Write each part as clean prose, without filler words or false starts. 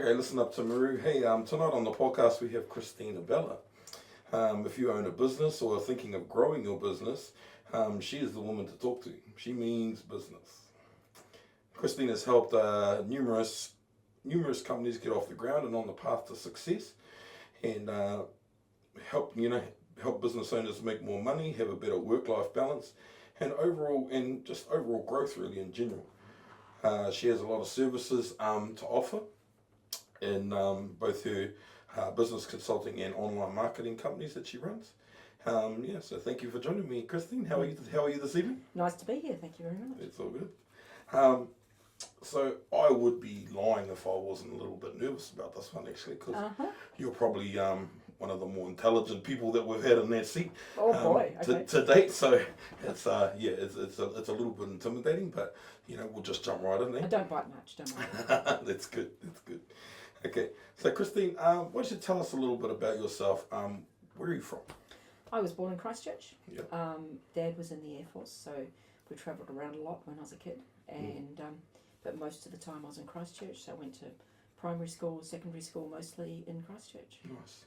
Okay, listen up to Maru. Hey, tonight on the podcast we have Christine Abela. If you own a business or are thinking of growing your business, she is the woman to talk to. She means business. Christine has helped numerous companies get off the ground and on the path to success, and help business owners make more money, have a better work-life balance, and just overall growth really in general. She has a lot of services to offer in both her business consulting and online marketing companies that she runs. So thank you for joining me, Christine. How are you this evening? Nice to be here. Thank you very much. It's all good. So I would be lying if I wasn't a little bit nervous about this one, actually, because you're probably one of the more intelligent people that we've had in that seat. Oh boy! Okay. To date. So it's a little bit intimidating, but we'll just jump right in there. I don't bite much, don't worry. That's good. Okay, so Christine, why don't you tell us a little bit about yourself? Where are you from? I was born in Christchurch. Yep. Dad was in the Air Force, so we travelled around a lot when I was a kid, and but most of the time I was in Christchurch. So I went to primary school, secondary school, mostly in Christchurch.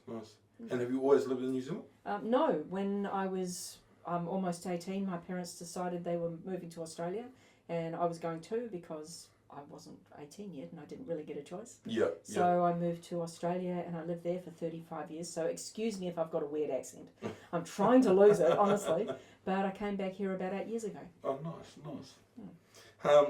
Nice. And have you always lived in New Zealand? No, when I was almost 18, my parents decided they were moving to Australia, and I was going too because I wasn't 18 yet and I didn't really get a choice. So I moved to Australia and I lived there for 35 years. So excuse me if I've got a weird accent. I'm trying to lose it, honestly. But I came back here about 8 years ago. Oh, nice.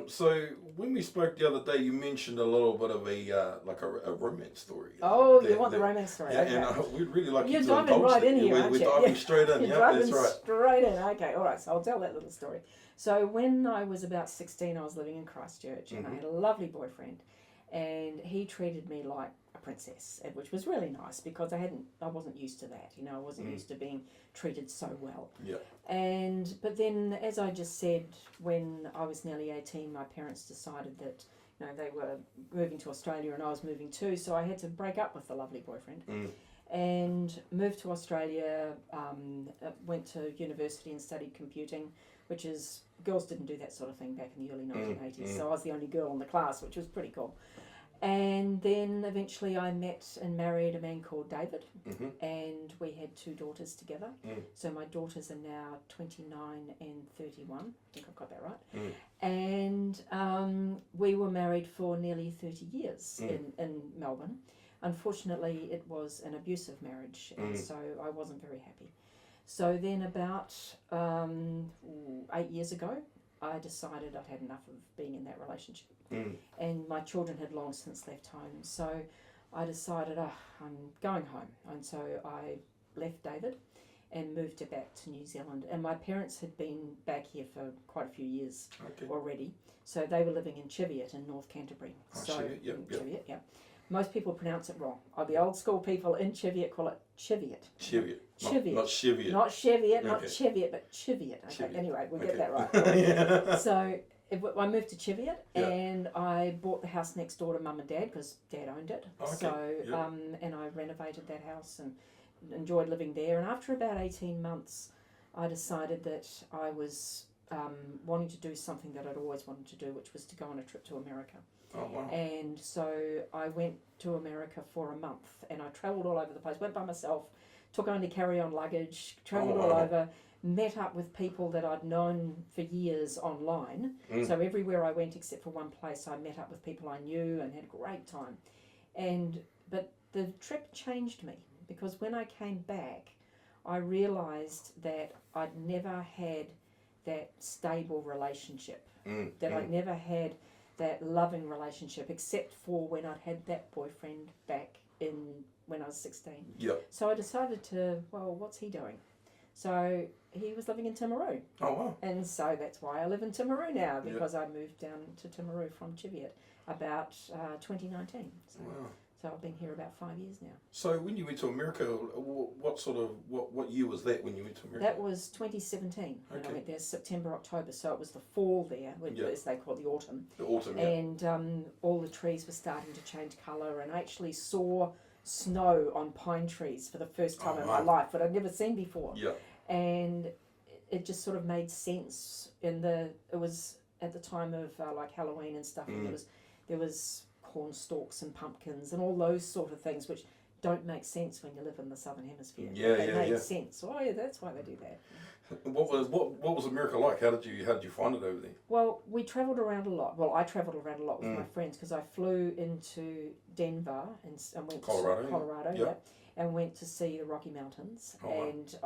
So when we spoke the other day, you mentioned a little bit of a romance story. Oh, you want the romance story? Yeah, okay. And we'd really like you to You're diving right in here, aren't you? We're diving straight in. You're diving straight in. Okay, all right. So I'll tell that little story. So when I was about 16, I was living in Christchurch, and I had a lovely boyfriend, and he treated me like a princess, which was really nice because I wasn't used to that. I wasn't used to being treated so well. Yeah. But then, as I just said, when I was nearly 18, my parents decided that they were moving to Australia and I was moving too, so I had to break up with the lovely boyfriend. And moved to Australia, went to university and studied computing, which is, girls didn't do that sort of thing back in the early 1980s, so I was the only girl in the class, which was pretty cool. And then eventually I met and married a man called David, and we had 2 daughters together. So my daughters are now 29 and 31, I think I've got that right. And we were married for nearly 30 years in Melbourne. Unfortunately, it was an abusive marriage, and so I wasn't very happy. So then about 8 years ago, I decided I'd had enough of being in that relationship. And my children had long since left home. So I decided, I'm going home. And so I left David and moved back to New Zealand. And my parents had been back here for quite a few years already. So they were living in Cheviot in North Canterbury. Cheviot, yeah. Most people pronounce it wrong. The old school people in Cheviot call it Cheviot. Cheviot. Not Cheviot. Not Cheviot, not Cheviot, but Cheviot. Okay. Anyway, we'll get that right. So I moved to Cheviot and I bought the house next door to Mum and Dad because Dad owned it. And I renovated that house and enjoyed living there. And after about 18 months, I decided that I was wanting to do something that I'd always wanted to do, which was to go on a trip to America. Oh, wow. And so I went to America for a month and I travelled all over the place, went by myself, took only carry-on luggage, travelled all over, met up with people that I'd known for years online. So everywhere I went except for one place, I met up with people I knew and had a great time. But the trip changed me because when I came back, I realised that I'd never had that stable relationship, that I'd never had that loving relationship, except for when I'd had that boyfriend back when I was 16. So I decided what's he doing? So he was living in Timaru. Oh, wow. And so that's why I live in Timaru now, because I moved down to Timaru from Cheviot about 2019. So I've been here about 5 years now. So when you went to America, what year was that when you went to America? That was 2017 when I went there, September, October. So it was the fall there, as they call it, the autumn. The autumn, And all the trees were starting to change colour, and I actually saw snow on pine trees for the first time in my life, but I'd never seen before. And it just sort of made sense. It was at the time of like Halloween and stuff, and there was corn stalks and pumpkins and all those sort of things, which don't make sense when you live in the southern hemisphere. They made sense. Oh yeah, that's why they do that. What was America like? How did you find it over there? Well, we travelled around a lot. Well, I travelled around a lot with my friends because I flew into Denver and went Colorado, to Colorado, yep. and went to see the Rocky Mountains. Oh, and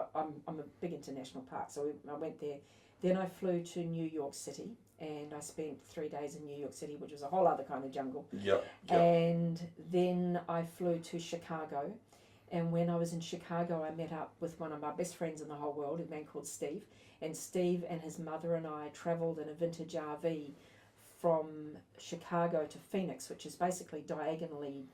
I'm a big international park, so I went there. Then I flew to New York City, and I spent 3 days in New York City, which was a whole other kind of jungle. Yep. And then I flew to Chicago. And when I was in Chicago, I met up with one of my best friends in the whole world, a man called Steve. And Steve and his mother and I travelled in a vintage RV from Chicago to Phoenix, which is basically diagonally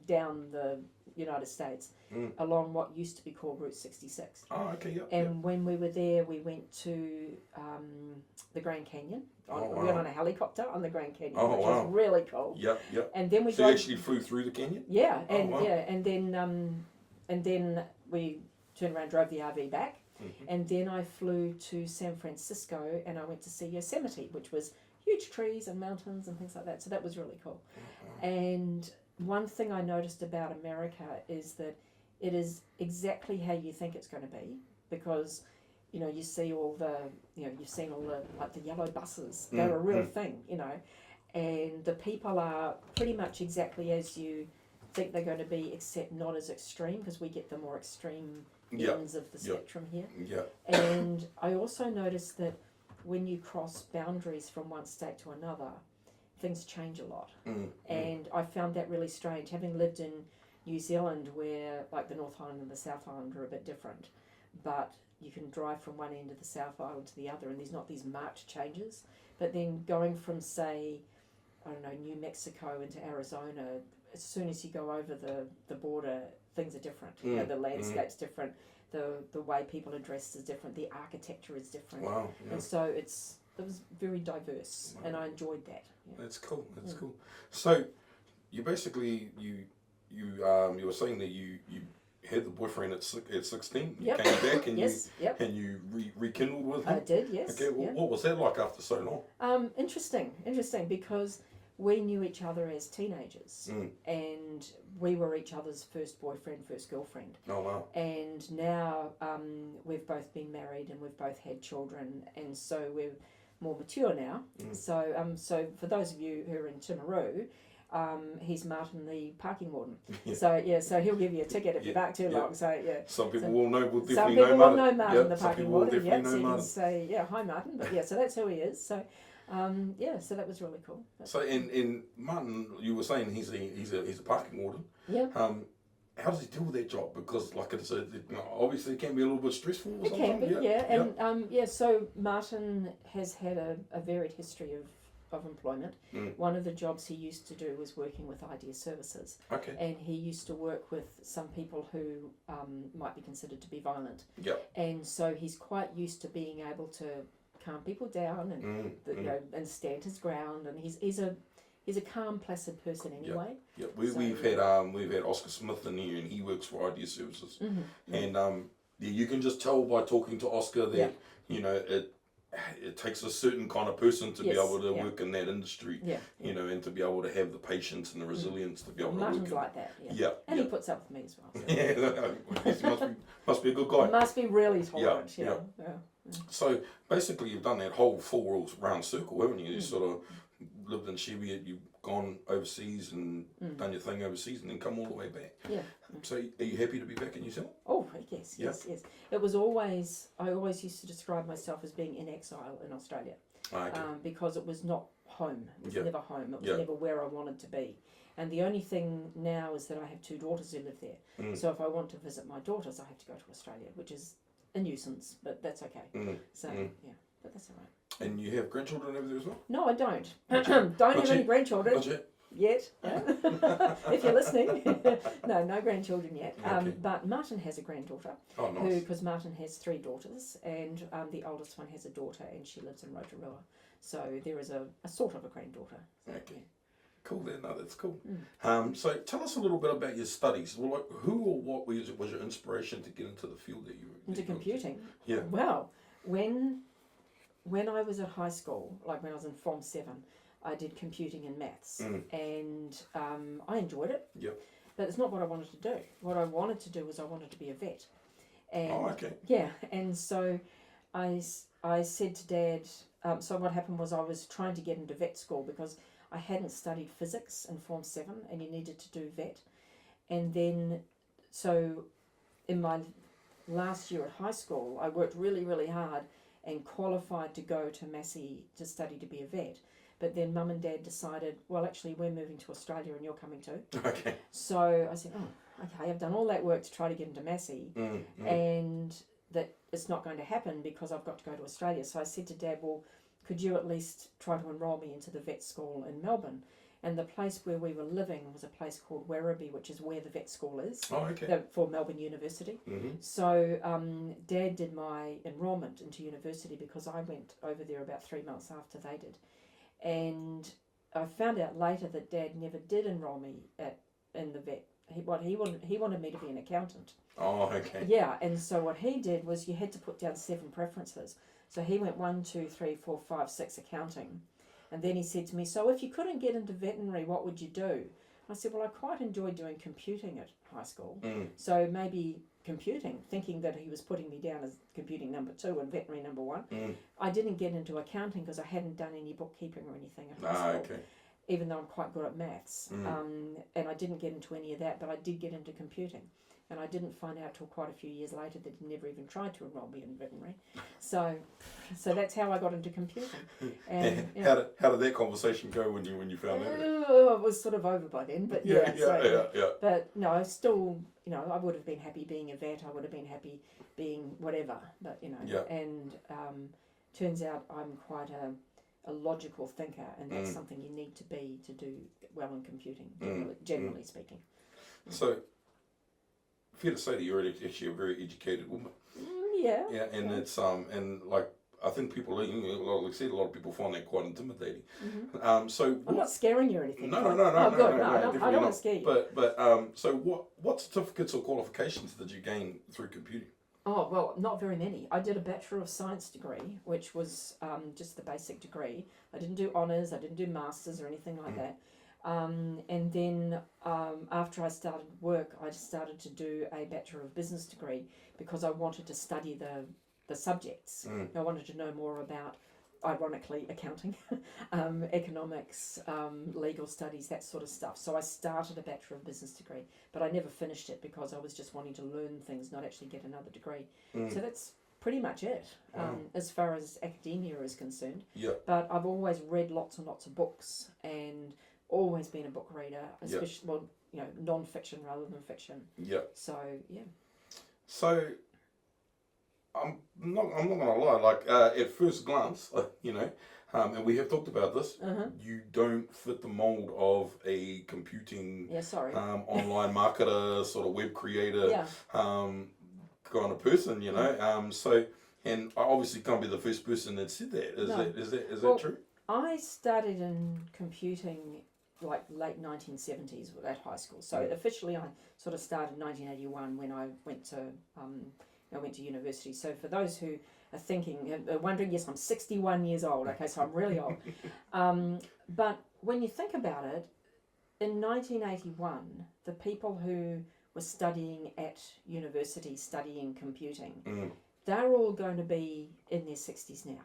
down the United States, along what used to be called Route 66. Oh, okay, yeah. And when we were there, we went to the Grand Canyon. We went on a helicopter on the Grand Canyon, which was really cool. Yep, yep. And then we you actually flew through the canyon? Yeah, and then we turned around, drove the RV back, and then I flew to San Francisco, and I went to see Yosemite, which was huge trees and mountains and things like that. So that was really cool. And one thing I noticed about America is that it is exactly how you think it's going to be, because you see all the, you've seen all the, like the yellow buses. They're a real thing, and the people are pretty much exactly as you think they're going to be, except not as extreme, because we get the more extreme ends of the spectrum here. Yeah. And I also noticed that when you cross boundaries from one state to another, things change a lot. And I found that really strange, having lived in New Zealand, where like the North Island and the South Island are a bit different, but you can drive from one end of the South Island to the other, and there's not these marked changes. But then going from, say, I don't know, New Mexico into Arizona, as soon as you go over the border, things are different. The landscape's different, the way people are dressed is different, the architecture is different. Wow. Yeah. And so it was very diverse, and I enjoyed that. Yeah. That's cool. That's cool. So you basically you were saying that you had the boyfriend at 16. You came back and you rekindled with him. I did, yes. Okay. What was that like after so long? Interesting, because we knew each other as teenagers, and we were each other's first boyfriend, first girlfriend. Oh wow! And now we've both been married and we've both had children, and so we're more mature now. So for those of you who are in Timaru, he's Martin, the parking warden. So he'll give you a ticket if you park too long. So some people will know. Will definitely some people will know Martin, the some parking warden. Yeah, so you can say, hi Martin. But so that's who he is. So. So that was really cool. So in Martin, you were saying he's a parking warden. Yeah. How does he deal with that job? Because like I said, obviously it can be a little bit stressful. Or it can be, And so Martin has had a varied history of employment. One of the jobs he used to do was working with Idea Services. Okay. And he used to work with some people who might be considered to be violent. Yep. And so he's quite used to being able to calm people down and and stand his ground, and he's a calm, placid person anyway. Yeah, we've had Oscar Smith in here, and he works for Idea Services, and you can just tell by talking to Oscar that it takes a certain kind of person to be able to work in that industry, and to be able to have the patience and the resilience to be able to work. Martin's like that, and he puts up with me as well. So. He must be a good guy. He must be really tolerant, So basically, you've done that whole full round circle, haven't you? You sort of lived in Cheviot, you've gone overseas and done your thing overseas, and then come all the way back. Yeah. So are you happy to be back in New Zealand? Oh yes. It was always, I always used to describe myself as being in exile in Australia, because it was not home. It was never home. It was never where I wanted to be. And the only thing now is that I have 2 daughters who live there. So if I want to visit my daughters, I have to go to Australia, which is a nuisance, but that's okay. But that's all right. And you have grandchildren over there as well? No, I don't. Don't have any grandchildren. Not yet? Yet. If you're listening. No grandchildren yet. But Martin has a granddaughter. Oh, nice. Because Martin has 3 daughters, and the oldest one has a daughter, and she lives in Rotorua. So there is a sort of a granddaughter. So, Cool then, no, that's cool. So tell us a little bit about your studies. Well, like, who or what was your inspiration to get into the field that you were into computing? Yeah. Well, when I was at high school, like when I was in Form 7, I did computing and maths, and I enjoyed it. Yep. But it's not what I wanted to do. What I wanted to do was I wanted to be a vet. And, okay. Yeah, and so I said to Dad, so what happened was I was trying to get into vet school because I hadn't studied physics in Form 7 and you needed to do vet. And then, so in my last year at high school, I worked really, really hard and qualified to go to Massey to study to be a vet. But then Mum and Dad decided, well, actually, we're moving to Australia and you're coming too. Okay. So I said, oh, okay, I've done all that work to try to get into Massey, and that it's not going to happen because I've got to go to Australia. So I said to Dad, well, could you at least try to enrol me into the vet school in Melbourne? And the place where we were living was a place called Werribee, which is where the vet school is, for Melbourne University. So Dad did my enrolment into university because I went over there about 3 months after they did. And I found out later that Dad never did enrol me in the vet. He wanted me to be an accountant. Oh, okay. Yeah, and so what he did was you had to put down 7 preferences. So he went 1, 2, 3, 4, 5, 6 accounting. And then he said to me, so if you couldn't get into veterinary, what would you do? I said, well, I quite enjoyed doing computing at high school. So maybe computing, thinking that he was putting me down as computing number 2 and veterinary number 1. I didn't get into accounting because I hadn't done any bookkeeping or anything at high school. Okay. Even though I'm quite good at maths. And I didn't get into any of that, but I did get into computing. And I didn't find out till quite a few years later that he never even tried to enrol me in veterinary. So that's how I got into computing. And how did that conversation go when you found out? It was sort of over by then, but yeah. But no, I still, I would have been happy being a vet. I would have been happy being whatever. But and turns out I'm quite a logical thinker, and that's something you need to be to do well in computing, generally speaking. So, fair to say that you're actually a very educated woman. Yeah. Yeah, and it's and like I think people, like I said, a lot of people find that quite intimidating. So I'm not scaring you or anything. No, I don't want to scare you. But so what certificates or qualifications did you gain through computing? Oh, well, not very many. I did a Bachelor of Science degree, which was just the basic degree. I didn't do honours, I didn't do masters or anything like that. And then after I started work, I started to do a Bachelor of Business degree because I wanted to study the subjects. I wanted to know more about, ironically, accounting, economics, legal studies, that sort of stuff. So I started a Bachelor of Business degree, but I never finished it because I was just wanting to learn things, not actually get another degree. So that's pretty much it as far as academia is concerned. But I've always read lots and lots of books and always been a book reader, especially non-fiction rather than fiction. So yeah. So I'm not gonna lie. Like at first glance, and we have talked about this. You don't fit the mold of a computing, online marketer, sort of web creator, kind of person. So, and I obviously can't be the first person that said that. Is that true? I started in computing like late 1970s at high school. So officially I sort of started in 1981 when I went to university. So for those who are thinking, wondering, yes, I'm 61 years old. Okay, so I'm really old. But when you think about it, in 1981, the people who were studying at university, studying computing, they're all going to be in their 60s now.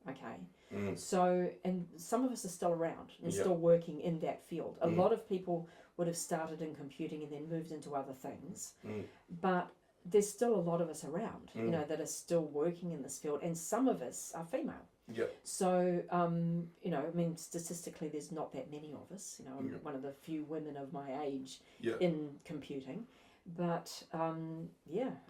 Okay, so, and some of us are still around and still working in that field. A lot of people would have started in computing and then moved into other things, but there's still a lot of us around, that are still working in this field, and some of us are female. So, statistically, there's not that many of us. I'm one of the few women of my age in computing, but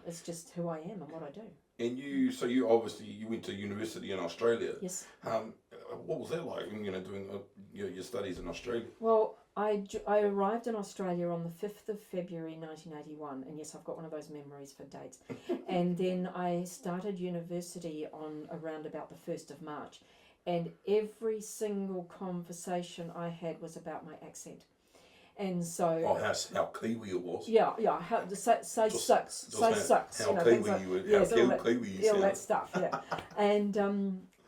it's just who I am and what I do. And you obviously went to university in Australia. Yes. What was that like? Doing your studies in Australia. Well, I arrived in Australia on the 5th of February 1981, and yes, I've got one of those memories for dates. And then I started university on around about the 1st of March, and every single conversation I had was about my accent. And so how Kiwi it was. Say sucks. How Kiwi you were. How Kiwi you all that stuff. Yeah. And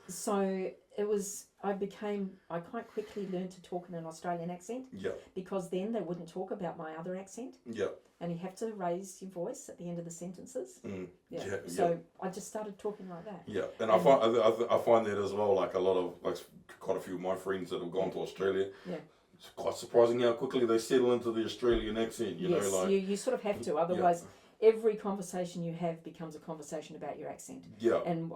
so I quite quickly learned to talk in an Australian accent. Yeah. Because then they wouldn't talk about my other accent. Yeah. And you have to raise your voice at the end of the sentences. Yeah. So I just started talking like that. Yeah, and I find that as well. Like quite a few of my friends that have gone to Australia. Yeah. It's quite surprising how quickly they settle into the Australian accent. Yes, you sort of have to. Otherwise, every conversation you have becomes a conversation about your accent. Yeah. And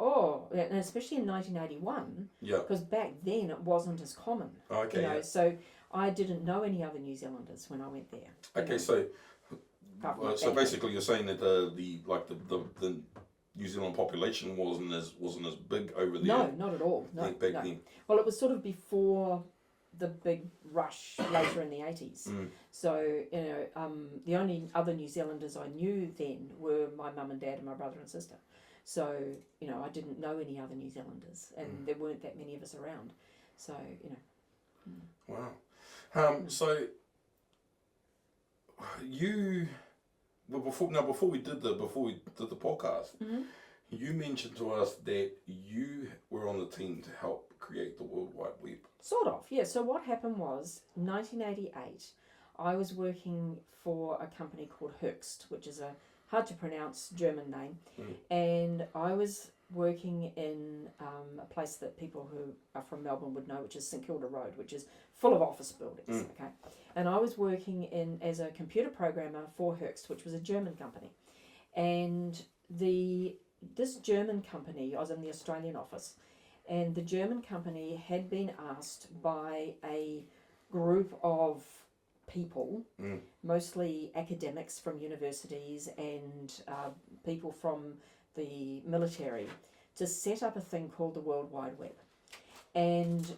especially in 1981. Yeah. Because back then it wasn't as common. Okay. So I didn't know any other New Zealanders when I went there. Okay, so basically you're saying that the New Zealand population wasn't as big over there. No, not at all. No, back then. Well, it was sort of before the big rush later in the 80s. So, the only other New Zealanders I knew then were my mum and dad and my brother and sister. So, I didn't know any other New Zealanders, and there weren't that many of us around. So, Wow. So you before we did the podcast, you mentioned to us that you were on the team to help create the World Wide Web. Sort of, yeah. So what happened was, 1988, I was working for a company called Höchst, which is a hard to pronounce German name, and I was working in a place that people who are from Melbourne would know, which is St Kilda Road, which is full of office buildings. Okay, and I was working as a computer programmer for Höchst, which was a German company, and this German company, I was in the Australian office, and the German company had been asked by a group of people, mostly academics from universities and people from the military, to set up a thing called the World Wide Web. And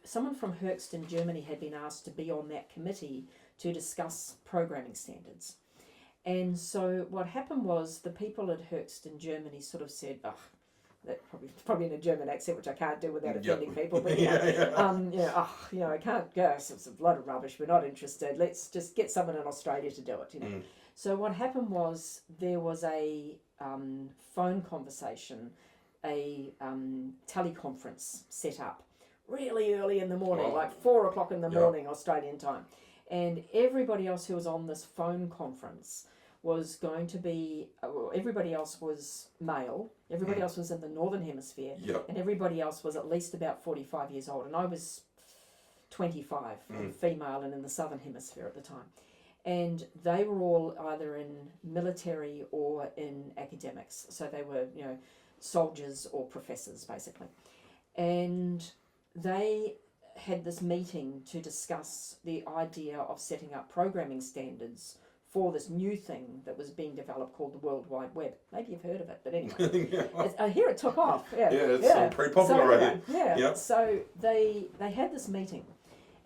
someone from Höchst in Germany had been asked to be on that committee to discuss programming standards. And so what happened was, the people at Höchst in Germany sort of said, that probably in a German accent, which I can't do without offending people, but I can't go, it's a lot of rubbish, we're not interested, let's just get someone in Australia to do it, So what happened was, there was a phone conversation, a teleconference set up really early in the morning, like 4 o'clock in the morning Australian time, and everybody else who was on this phone conference was going to be, everybody else was male, everybody else was in the Northern Hemisphere, and everybody else was at least about 45 years old, and I was 25, female, and in the Southern Hemisphere at the time. And they were all either in military or in academics, so they were, soldiers or professors, basically. And they had this meeting to discuss the idea of setting up programming standards for this new thing that was being developed called the World Wide Web. Maybe you've heard of it, but anyway. I hear it took off. It's pretty popular right here. So they had this meeting,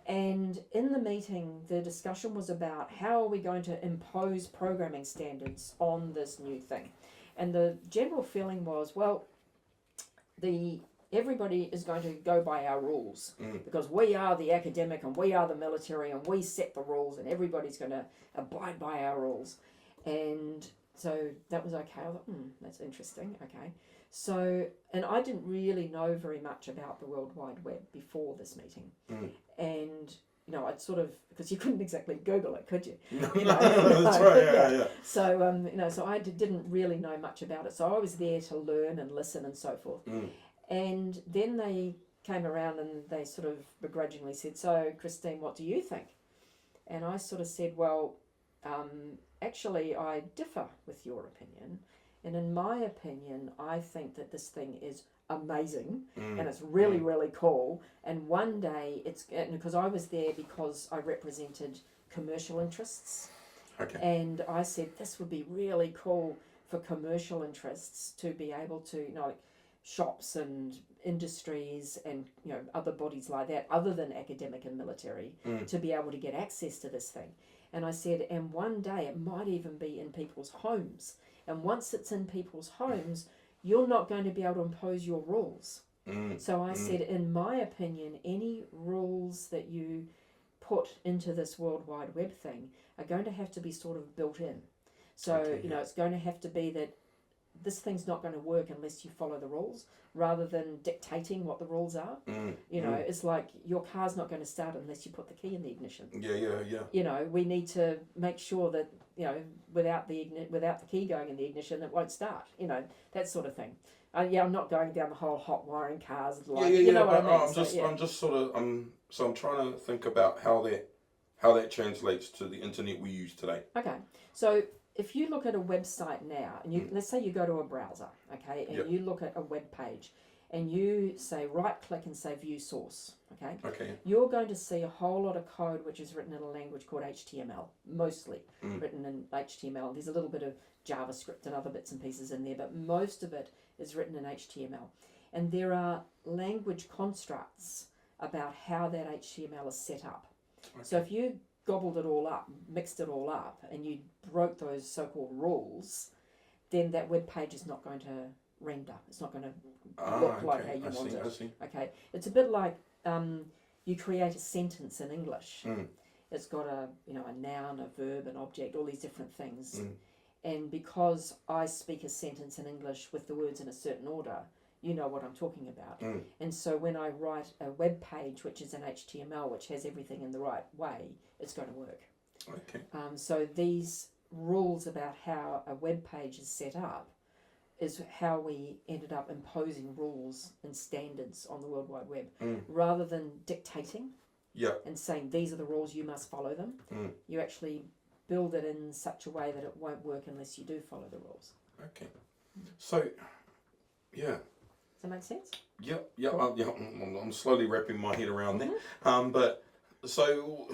and in the meeting the discussion was about how are we going to impose programming standards on this new thing. And the general feeling was, well, everybody is going to go by our rules because we are the academic and we are the military and we set the rules and everybody's going to abide by our rules. And so that was okay. I thought, that's interesting. Okay. So, and I didn't really know very much about the World Wide Web before this meeting. And, I'd sort of, because you couldn't exactly Google it, could you? That's right, yeah. So, so I didn't really know much about it. So I was there to learn and listen and so forth. And then they came around and they sort of begrudgingly said, so Christine, what do you think? And I sort of said, well, actually I differ with your opinion. And in my opinion, I think that this thing is amazing and it's really, really cool. And one day because I was there because I represented commercial interests. Okay. And I said, this would be really cool for commercial interests to be able to, like shops and industries and other bodies like that other than academic and military to be able to get access to this thing. And I said, and one day it might even be in people's homes, and once it's in people's homes you're not going to be able to impose your rules. So I said, in my opinion, any rules that you put into this World Wide Web thing are going to have to be sort of built in. So it's going to have to be that this thing's not going to work unless you follow the rules, rather than dictating what the rules are. You know, it's like your car's not going to start unless you put the key in the ignition. Yeah. You know, we need to make sure that, you know, without the key going in the ignition, it won't start. You know, that sort of thing. I'm not going down the whole hot wiring cars. Like, you know what I mean? I'm trying to think about how that translates to the internet we use today. Okay, so if you look at a website now, and let's say you go to a browser, okay, and you look at a web page, and you say right click and say view source, okay, you're going to see a whole lot of code which is written in a language called HTML, mostly written in HTML. There's a little bit of JavaScript and other bits and pieces in there, but most of it is written in HTML. And there are language constructs about how that HTML is set up. Okay. So if you gobbled it all up, mixed it all up, and you broke those so-called rules, then that web page is not going to render. It's not going to look like how you want it. I see. Okay, it's a bit like you create a sentence in English. It's got a noun, a verb, an object, all these different things. And because I speak a sentence in English with the words in a certain order, you know what I'm talking about. And so when I write a web page which is in HTML, which has everything in the right way, it's going to work. Okay. So these rules about how a web page is set up is how we ended up imposing rules and standards on the World Wide Web. Rather than dictating and saying these are the rules, you must follow them, you actually build it in such a way that it won't work unless you do follow the rules. Okay. So, yeah. Does that make sense? Yeah. Cool. I'm slowly wrapping my head around that. But so,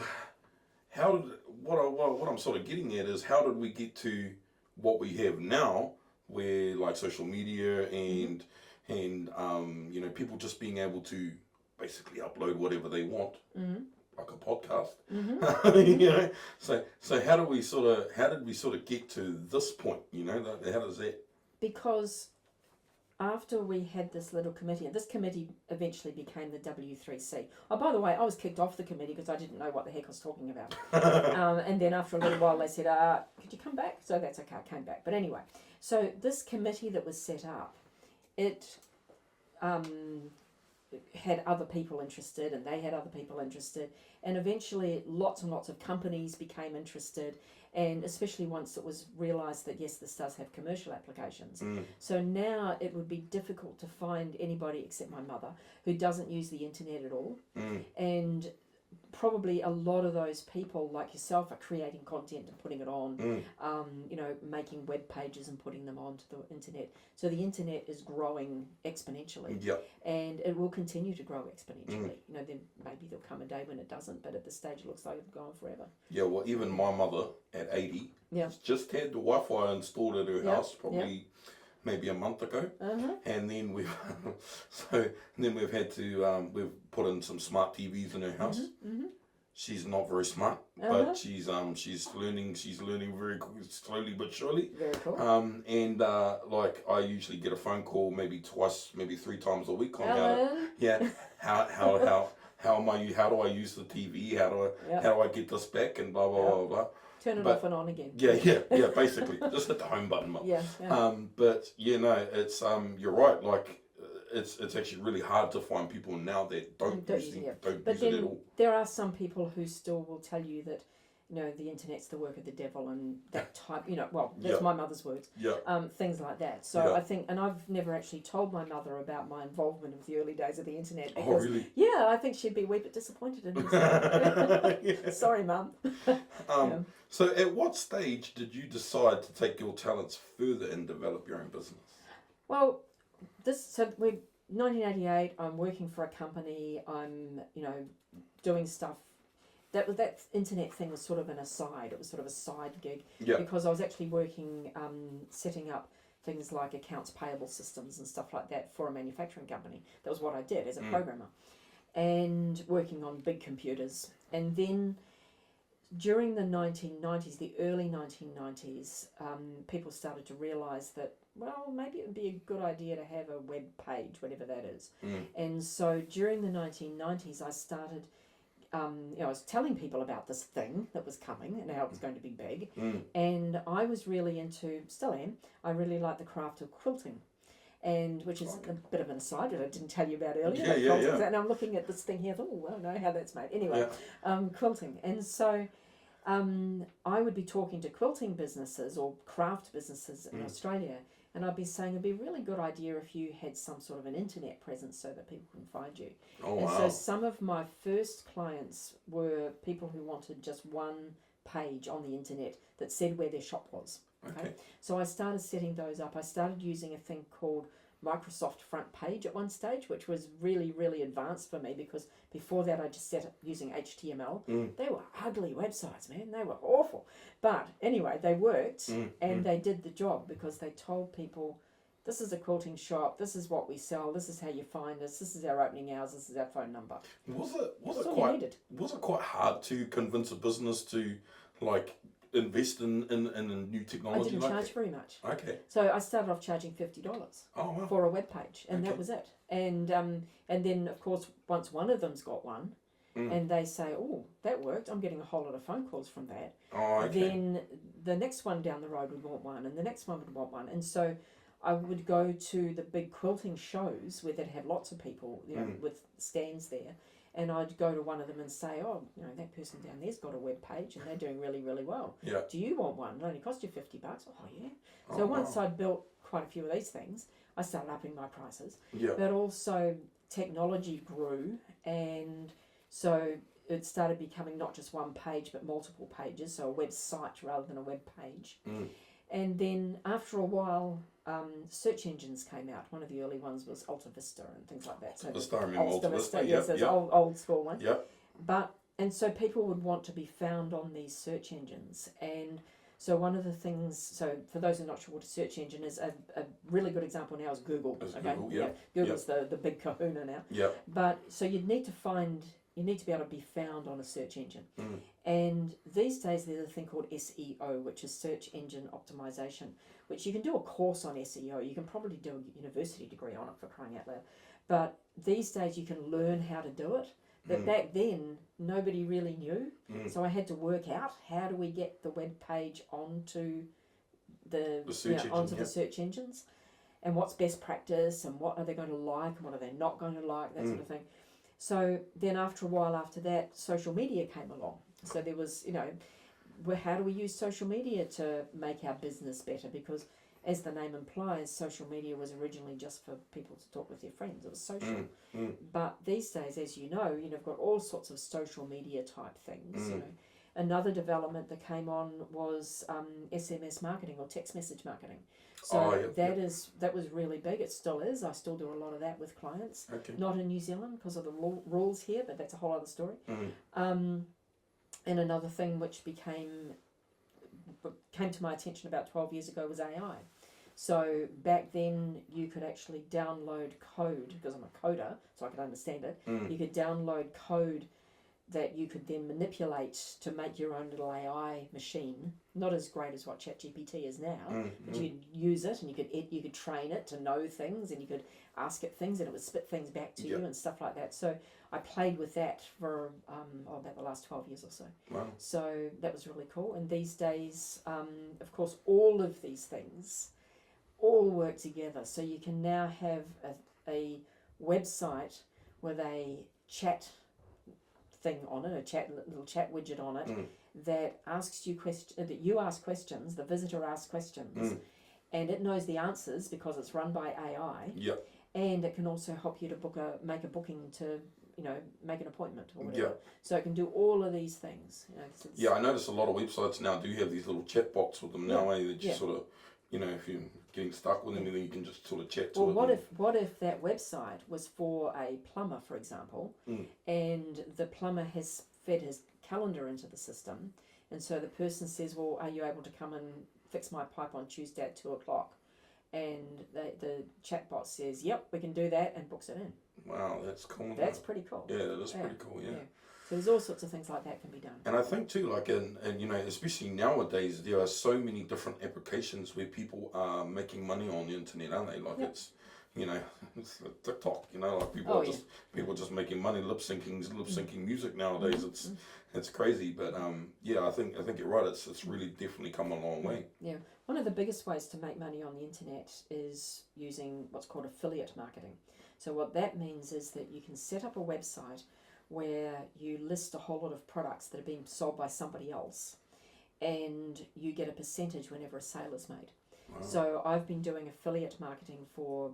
what I'm sort of getting at is how did we get to what we have now, where like social media and people just being able to basically upload whatever they want. Like a podcast, So how did we sort of get to this point? How does that? Because after we had this little committee, and this committee eventually became the W3C. Oh, by the way, I was kicked off the committee because I didn't know what the heck I was talking about. And then after a little while, they said, "Could you come back?" So that's okay, I came back. But anyway, so this committee that was set up, it had other people interested, and they had other people interested, and eventually lots and lots of companies became interested, and especially once it was realised that yes, this does have commercial applications. So now it would be difficult to find anybody except my mother who doesn't use the internet at all, and probably a lot of those people like yourself are creating content and putting it on, making web pages and putting them onto the internet. So the internet is growing exponentially, and it will continue to grow exponentially. Then maybe there'll come a day when it doesn't, but at this stage it looks like it's going forever. Yeah, well, even my mother at 80 just had the Wi-Fi installed at her house probably maybe a month ago, and then we've had to we've put in some smart TVs in her house. She's not very smart, but she's learning very slowly but surely. Very cool. And I usually get a phone call maybe twice, maybe 3 times a week on how do I use the TV? How do I get this back? And blah blah blah blah. Turn it off and on again. Yeah, basically. Just hit the home button, Mum. But it's you're right, like it's actually really hard to find people now that don't use it at all. There are some people who still will tell you that the internet's the work of the devil and that type, that's my mother's words. Things like that. So I think, and I've never actually told my mother about my involvement of the early days of the internet. Because, really? Yeah, I think she'd be a wee bit disappointed in me. Sorry, Mum. So at what stage did you decide to take your talents further and develop your own business? Well, we're 1988, I'm working for a company, I'm, doing stuff. That internet thing was sort of an aside. It was sort of a side gig because I was actually working, setting up things like accounts payable systems and stuff like that for a manufacturing company. That was what I did as a programmer, and working on big computers. And then during the 1990s, the early 1990s, people started to realise that, well, maybe it would be a good idea to have a web page, whatever that is. And so during the 1990s, I started I was telling people about this thing that was coming and how it was going to be big. And I was really into, still am, I really like the craft of quilting. And which is a bit of an aside that I didn't tell you about earlier. Yeah. And I'm looking at this thing here, I don't know how that's made. Anyway, quilting. And so I would be talking to quilting businesses or craft businesses in Australia, and I'd be saying it'd be a really good idea if you had some sort of an internet presence so that people can find you. So some of my first clients were people who wanted just one page on the internet that said where their shop was. Okay. So I started setting those up. I started using a thing called Microsoft Front Page at one stage, which was really, really advanced for me because before that I just set up using HTML. They were ugly websites, man. They were awful. But anyway, they worked and they did the job because they told people, this is a quilting shop, this is what we sell, this is how you find us, this is our opening hours, this is our phone number. Was it quite hard to convince a business to like invest in new technology? I didn't charge very much. Okay. So I started off charging $50 for a web page, and that was it. And then of course once one of them's got one, and they say, oh, that worked, I'm getting a whole lot of phone calls from that. Then the next one down the road would want one, and the next one would want one, and so I would go to the big quilting shows where they'd have lots of people, with stands there. And I'd go to one of them and say, oh, that person down there's got a web page and they're doing really, really well. Yeah. Do you want one? It only cost you $50. Oh, yeah. So once I'd built quite a few of these things, I started upping my prices. Yeah. But also technology grew, and so it started becoming not just one page but multiple pages, so a website rather than a web page. And then after a while, search engines came out. One of the early ones was Alta Vista and things like that. So Alta Vista, yes, there's old school one. Yep. And so people would want to be found on these search engines. And so one of the things, so for those who are not sure what a search engine is, a really good example now is Google. Google's the big kahuna now. Yeah. But so you need to be able to be found on a search engine. And these days there's a thing called SEO, which is search engine optimization, which you can do a course on SEO. You can probably do a university degree on it, for crying out loud. But these days you can learn how to do it. But back then nobody really knew. So I had to work out, how do we get the web page onto the search engines, and what's best practice, and what are they going to like and what are they not going to like, that sort of thing. So then after a while after that, social media came along. So there was, how do we use social media to make our business better? Because as the name implies, social media was originally just for people to talk with their friends. It was social. But these days, as you know, you've got all sorts of social media type things. Another development that came on was SMS marketing or text message marketing. So that was really big. It still is. I still do a lot of that with clients. Not in New Zealand because of the rules here, but that's a whole other story. And another thing which came to my attention about 12 years ago was AI. So back then you could actually download code, because I'm a coder, so I could understand it. You could download code that you could then manipulate to make your own little AI machine. Not as great as what ChatGPT is now, but you could use it and you could train it to know things, and you could ask it things and it would spit things back to you and stuff like that. So I played with that for about the last 12 years or so. Wow. So that was really cool. And these days, of course, all of these things all work together. So you can now have a website with a chat thing on it, a little chat widget on it that asks you questions, that you ask questions, the visitor asks questions, and it knows the answers because it's run by AI. Yep. And it can also help you to make a booking to, make an appointment or whatever. Yep. So it can do all of these things. I notice a lot of websites now do have these little chat bots with them now, that you sort of, if you're getting stuck with anything, you can just sort of chat to it. Well, what if that website was for a plumber, for example, and the plumber has fed his calendar into the system, and so the person says, well, are you able to come and fix my pipe on Tuesday at 2:00? And the chatbot says, yep, we can do that, and books it in. Wow, that's cool. That's pretty cool. Yeah, that is pretty cool, yeah. So there's all sorts of things like that can be done. And I think too, like you know, especially nowadays, there are so many different applications where people are making money on the internet, aren't they? Like it's, you know, it's like TikTok. You know, like people just making money lip syncing music nowadays. It's crazy, but yeah, I think you're right. It's really definitely come a long way. Yeah, one of the biggest ways to make money on the internet is using what's called affiliate marketing. So what that means is that you can set up a website where you list a whole lot of products that are being sold by somebody else, and you get a percentage whenever a sale is made. Wow. So I've been doing affiliate marketing for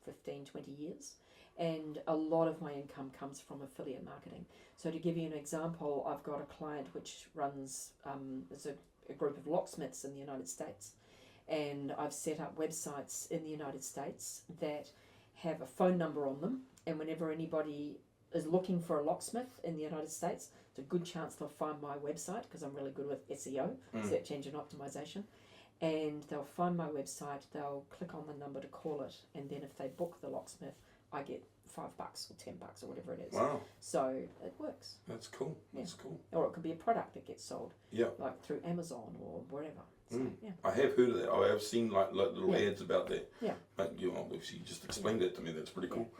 15, 20 years, and a lot of my income comes from affiliate marketing. So to give you an example, I've got a client which runs there's a group of locksmiths in the United States, and I've set up websites in the United States that have a phone number on them, and whenever anybody is looking for a locksmith in the United States, it's a good chance they'll find my website because I'm really good with SEO, search engine optimization, and they'll find my website, they'll click on the number to call it, and then if they book the locksmith, I get $5 or $10 or whatever it is. Wow. So it works. That's cool. That's cool. Or it could be a product that gets sold. Yeah. Like through Amazon or wherever. So, yeah. I have heard of that. I have seen like little ads about that. Yeah. But you obviously just explained it to me. That's pretty cool.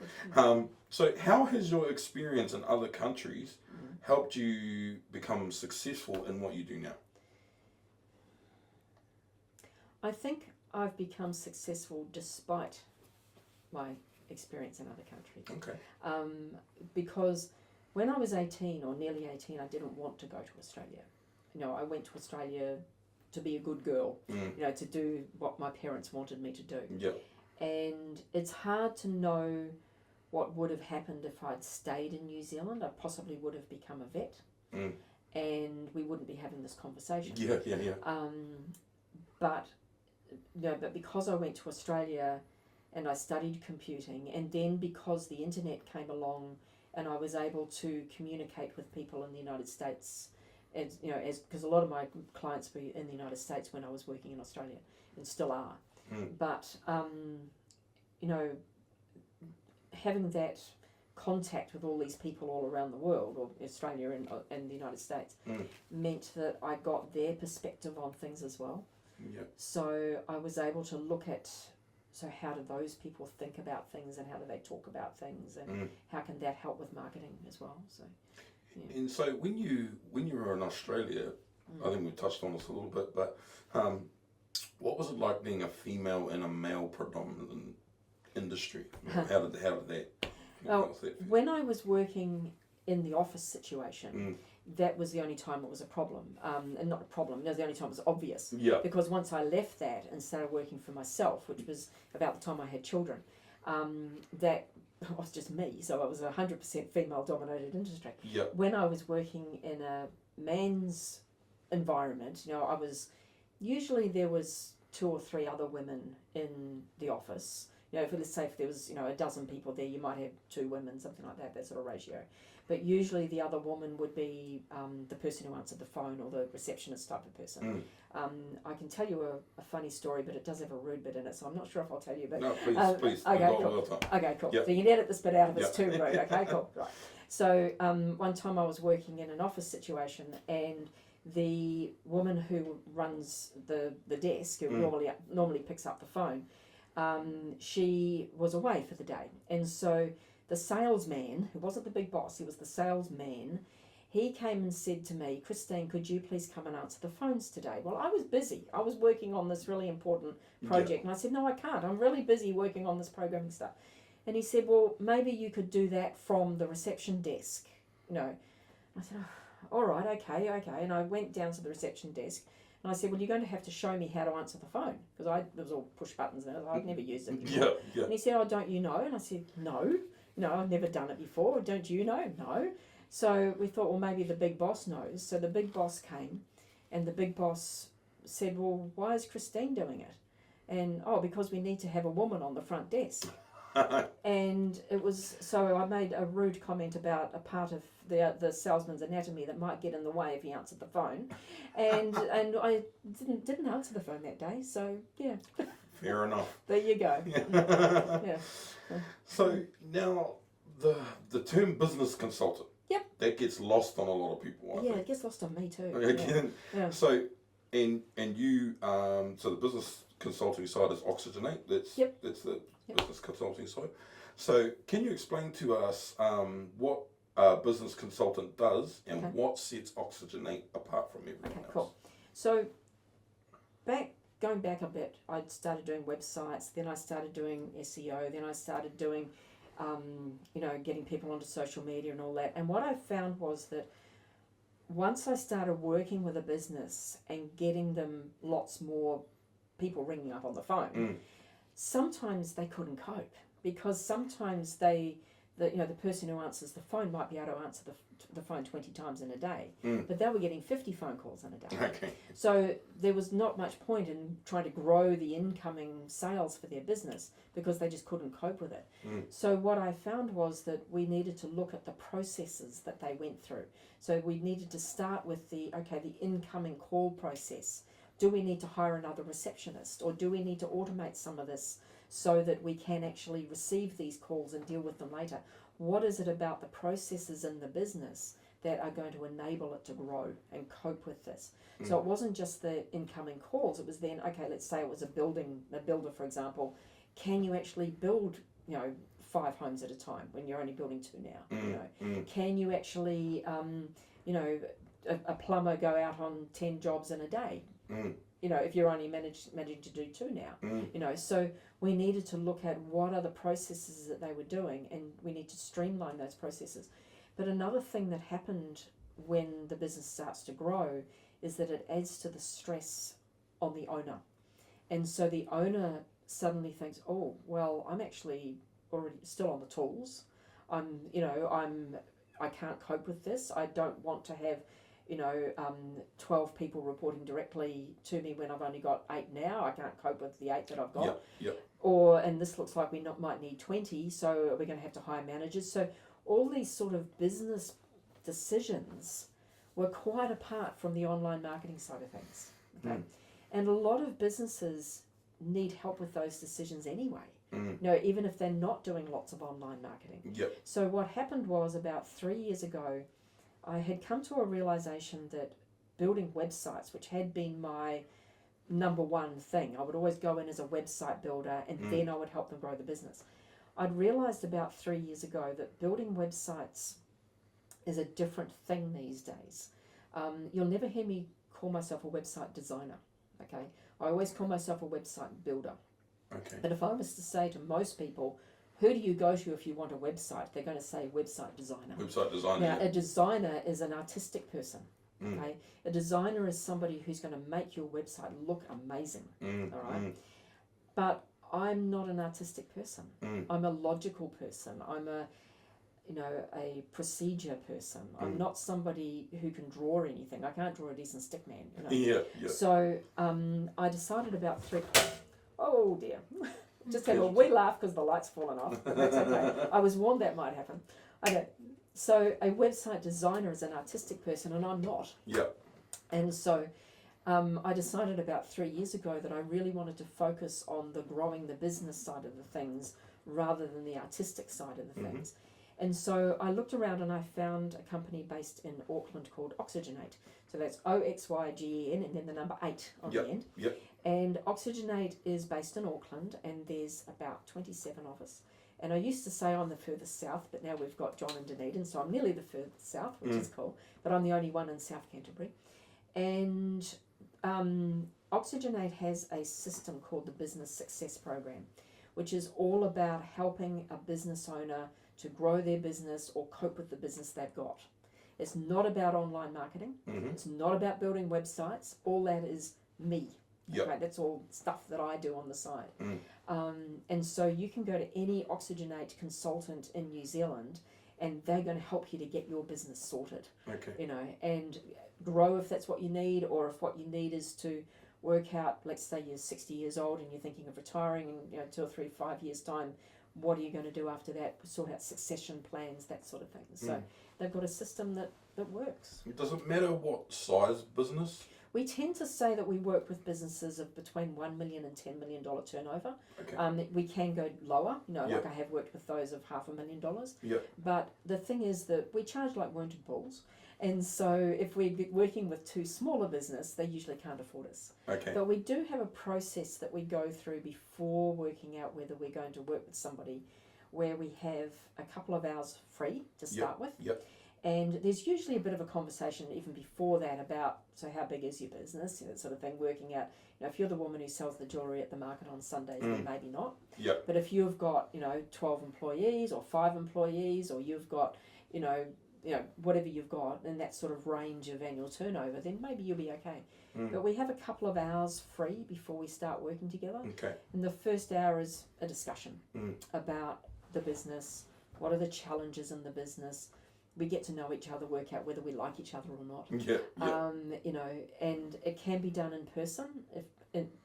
So how has your experience in other countries helped you become successful in what you do now? I think I've become successful despite my experience in other countries. Okay. Because when I was 18 or nearly 18, I didn't want to go to Australia. You know, I went to Australia to be a good girl, you know, to do what my parents wanted me to do. Yep. And it's hard to know what would have happened if I'd stayed in New Zealand. I possibly would have become a vet, and we wouldn't be having this conversation. Yeah. But because I went to Australia and I studied computing, and then because the internet came along and I was able to communicate with people in the United States, as you know, because a lot of my clients were in the United States when I was working in Australia, and still are. But you know, having that contact with all these people all around the world, or Australia and the United States, meant that I got their perspective on things as well. Yep. So I was able to look at, so how do those people think about things, and how do they talk about things, and how can that help with marketing as well? So, yeah. And so when you were in Australia, I think we touched on this a little bit, but what was it like being a female in a male predominant industry? How did that? When I was working in the office situation, that was the only time it was a problem. And not a problem, no, the only time it was obvious. Yeah. Because once I left that and started working for myself, which was about the time I had children, that was just me. So it was a 100% female-dominated industry. Yep. When I was working in a man's environment, you know, usually there was 2 or 3 other women in the office. You know, let's say if there was, you know, a dozen people there, you might have 2 women, something like that sort of ratio. But usually the other woman would be the person who answered the phone, or the receptionist type of person. I can tell you a funny story, but it does have a rude bit in it, so I'm not sure if I'll tell you. But no, please. Okay, cool. Okay, cool. Yep. So you can edit this bit out if it's too rude. Okay, cool. Right. So one time I was working in an office situation, and the woman who runs the desk, who normally picks up the phone, she was away for the day, and so the salesman, who wasn't the big boss, he was the salesman, he came and said to me, "Christine, could you please come and answer the phones today?" Well, I was busy. I was working on this really important project, and I said, "No, I can't. I'm really busy working on this programming stuff." And he said, "Well, maybe you could do that from the reception desk." You know, I said, "Oh, all right, okay." And I went down to the reception desk, and I said, "Well, you're going to have to show me how to answer the phone," because there was all push buttons and I'd never used it before. Yeah. And he said, "Oh, don't you know?" And I said, "No, I've never done it before." "Don't you know?" "No." So we thought, well, maybe the big boss knows. So the big boss came, and the big boss said, "Well, why is Christine doing it?" And, "Oh, because we need to have a woman on the front desk." And it was, so I made a rude comment about a part of the salesman's anatomy that might get in the way if he answered the phone, and I didn't answer the phone that day. So yeah. Fair enough. There you go. Yeah. So now the term business consultant, Yep. That gets lost on a lot of people, I Yeah, think. it gets lost on me too. Again, Yeah. so and you so the business consulting side is Oxygen8. That's the business consulting side. So can you explain to us what a business consultant does and what sets Oxygen8 apart from everyone else? Cool. So going back a bit, I started doing websites. Then I started doing SEO. Then I started doing getting people onto social media and all that. And what I found was that once I started working with a business and getting them lots more people ringing up on the phone, sometimes they couldn't cope, because sometimes the person who answers the phone might be able to answer the phone 20 times in a day, but they were getting 50 phone calls in a day. Okay. So there was not much point in trying to grow the incoming sales for their business, because they just couldn't cope with it. So what I found was that we needed to look at the processes that they went through. So we needed to start with the incoming call process. Do we need to hire another receptionist, or do we need to automate some of this so that we can actually receive these calls and deal with them later? What is it about the processes in the business that are going to enable it to grow and cope with this? So it wasn't just the incoming calls. It was then, let's say it was a builder, for example. Can you actually build, 5 homes at a time when you're only building 2 now? Can you actually, a plumber go out on 10 jobs in a day? If you're only managing to do 2 now, so we needed to look at what are the processes that they were doing, and we need to streamline those processes. But another thing that happened when the business starts to grow is that it adds to the stress on the owner. And so the owner suddenly thinks, oh, well, I'm actually already still on the tools. I can't cope with this. I don't want to have 12 people reporting directly to me when I've only got 8 now. I can't cope with the 8 that I've got. Yep. And this looks like we might need 20, so we're going to have to hire managers. So all these sort of business decisions were quite apart from the online marketing side of things. Okay? And a lot of businesses need help with those decisions anyway. Even if they're not doing lots of online marketing. Yep. So what happened was, about 3 years ago, I had come to a realization that building websites, which had been my number one thing, I would always go in as a website builder, and then I would help them grow the business. I'd realized about 3 years ago that building websites is a different thing these days. You'll never hear me call myself a website designer. Okay, I always call myself a website builder. Okay. But if I was to say to most people, who do you go to if you want a website? They're going to say website designer. Website designer. Now, a designer is an artistic person. Okay, a designer is somebody who's going to make your website look amazing. All right, but I'm not an artistic person. I'm a logical person. I'm a procedure person. I'm not somebody who can draw anything. I can't draw a decent stick man. Yeah. So I decided about 3. Oh dear. Just had a wee laugh because the light's fallen off, but that's okay. I was warned that might happen. Okay, so a website designer is an artistic person, and I'm not. Yep. And so I decided about 3 years ago that I really wanted to focus on the growing the business side of the things rather than the artistic side of the things. And so I looked around and I found a company based in Auckland called Oxygen8. So that's Oxygen and then the number 8 on the end. Yep. And Oxygen8 is based in Auckland, and there's about 27 of us. And I used to say I'm the furthest south, but now we've got John and Dunedin, so I'm nearly the furthest south, which is cool. But I'm the only one in South Canterbury. And Oxygen8 has a system called the Business Success Program, which is all about helping a business owner to grow their business or cope with the business they've got. It's not about online marketing. It's not about building websites. All that is me. Yep. Okay, that's all stuff that I do on the side. And so you can go to any Oxygen8 consultant in New Zealand, and they're going to help you to get your business sorted. Okay. And grow if that's what you need, or if what you need is to work out, let's say you're 60 years old and you're thinking of retiring in 2 or 3, 5 years' time. What are you going to do after that? Sort out succession plans, that sort of thing. So they've got a system that works. It doesn't matter what size business. We tend to say that we work with businesses of between $1 million and $10 million turnover. Okay. We can go lower, like Yep. I have worked with those of $500,000. Yep. But the thing is that we charge like wounded bulls. And so if we're working with too small a business, they usually can't afford us. Okay. But we do have a process that we go through before working out whether we're going to work with somebody, where we have a couple of hours free to start with. Yep. And there's usually a bit of a conversation even before that about, so how big is your business, that sort of thing, working out, if you're the woman who sells the jewellery at the market on Sundays, then maybe not. Yep. But if you've got, 12 employees or 5 employees, or you've got, whatever you've got in that sort of range of annual turnover, then maybe you'll be okay. But we have a couple of hours free before we start working together. Okay. And the first hour is a discussion about the business, what are the challenges in the business. We get to know each other, work out whether we like each other or not. And it can be done in person.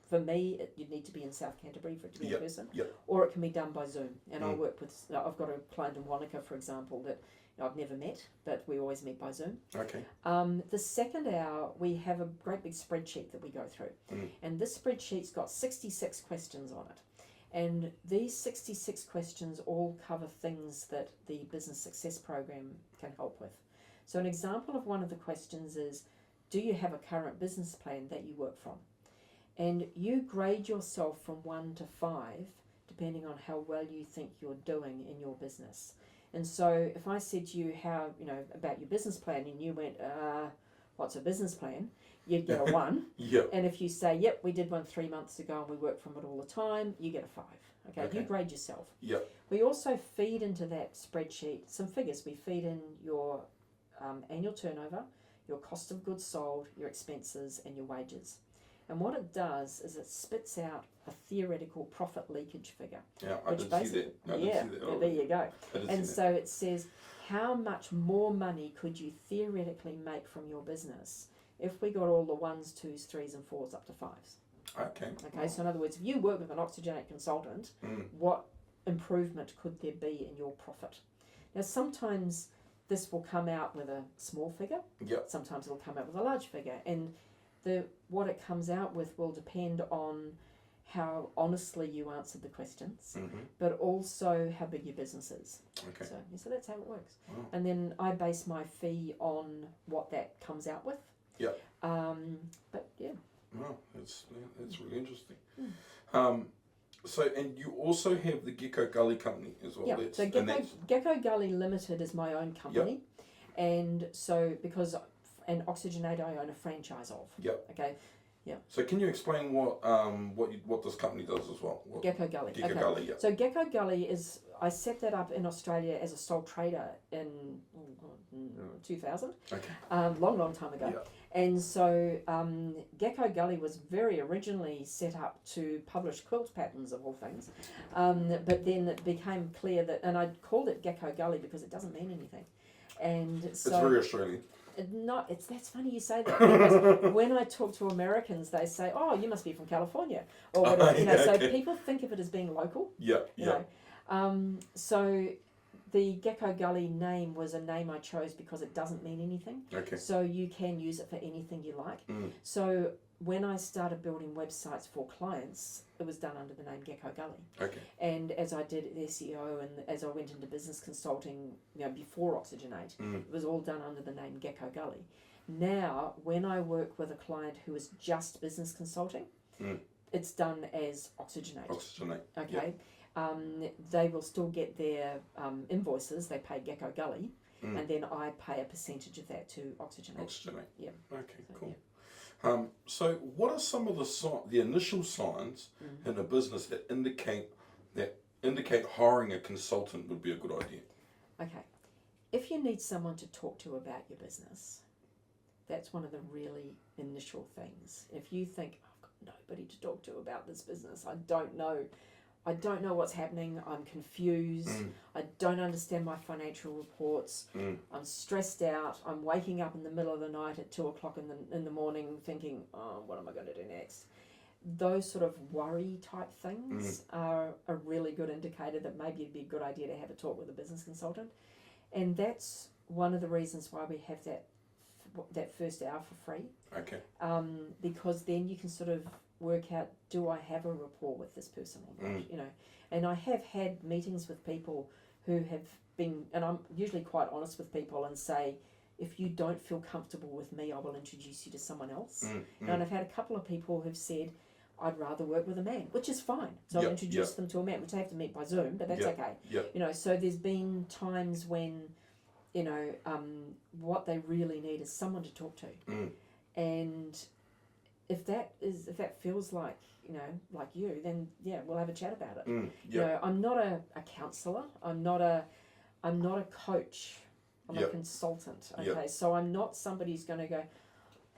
For me, you'd need to be in South Canterbury for it to be in person, or it can be done by Zoom. And I work with, I've got a client in Wanaka, for example, that I've never met, but we always meet by Zoom. Okay. The second hour, we have a great big spreadsheet that we go through. And this spreadsheet's got 66 questions on it. And these 66 questions all cover things that the business success program can help with. So an example of one of the questions is, do you have a current business plan that you work from? And you grade yourself from 1 to 5, depending on how well you think you're doing in your business. And so if I said to you about your business plan, and you went, what's a business plan? You'd get a 1. And if you say, yep, we did one 3 months ago and we work from it all the time, you get a 5. Okay. You grade yourself. We also feed into that spreadsheet some figures. We feed in your annual turnover, your cost of goods sold, your expenses, and your wages. And what it does is it spits out a theoretical profit leakage figure. Yeah, I did see that. There you go. And so it says, how much more money could you theoretically make from your business if we got all the 1s, 2s, 3s, and 4s up to 5s? Okay. So in other words, if you work with an Oxygen8 consultant, what improvement could there be in your profit? Now, sometimes this will come out with a small figure. Sometimes it'll come out with a large figure. And what it comes out with will depend on how honestly you answered the questions, but also how big your business is. So that's how it works. And then I base my fee on what that comes out with. But yeah. Wow, that's really interesting. So, and you also have the Gecko Gully company as well. Yeah, so Gecko Gully Limited is my own company. And so and Oxygen8 I own a franchise of. Okay. So can you explain what this company does as well? Gecko Gully. Gecko Gully, So Gecko Gully I set that up in Australia as a sole trader in 2000. Long time ago. And so Gecko Gully was very originally set up to publish quilt patterns of all things. But then it became clear that, and I called it Gecko Gully because it doesn't mean anything. And so it's very Australian. That's funny you say that, because when I talk to Americans, they say, "Oh, you must be from California," or whatever. So people think of it as being local. So the Gecko Gully name was a name I chose because it doesn't mean anything. So you can use it for anything you like. So when I started building websites for clients, it was done under the name Gecko Gully. And as I did SEO and as I went into business consulting, before Oxygen8, it was all done under the name Gecko Gully. Now, when I work with a client who is just business consulting, it's done as Oxygen8. Okay. They will still get their invoices. They pay Gecko Gully, and then I pay a percentage of that to Oxygen8. Cool. So what are some of the initial signs in a business that indicate hiring a consultant would be a good idea? Okay. If you need someone to talk to about your business, that's one of the really initial things. If you think, I've got nobody to talk to about this business, I don't know what's happening, I'm confused, I don't understand my financial reports, I'm stressed out, I'm waking up in the middle of the night at 2 o'clock in the morning thinking, oh, what am I going to do next? Those sort of worry type things are a really good indicator that maybe it'd be a good idea to have a talk with a business consultant. And that's one of the reasons why we have that that first hour for free. Okay. Because then you can sort of work out, do I have a rapport with this person or not? You know, and I have had meetings with people who have been, and I'm usually quite honest with people and say, if you don't feel comfortable with me, I will introduce you to someone else. And I've had a couple of people who've said, I'd rather work with a man, which is fine. So I'll introduce them to a man, which they have to meet by Zoom, but that's okay. You know, so there's been times when, you know, what they really need is someone to talk to. And if that feels like, you know, like you, then yeah, we'll have a chat about it. You know, I'm not a counsellor. I'm not a coach. I'm a consultant. Okay, so I'm not somebody who's going to go,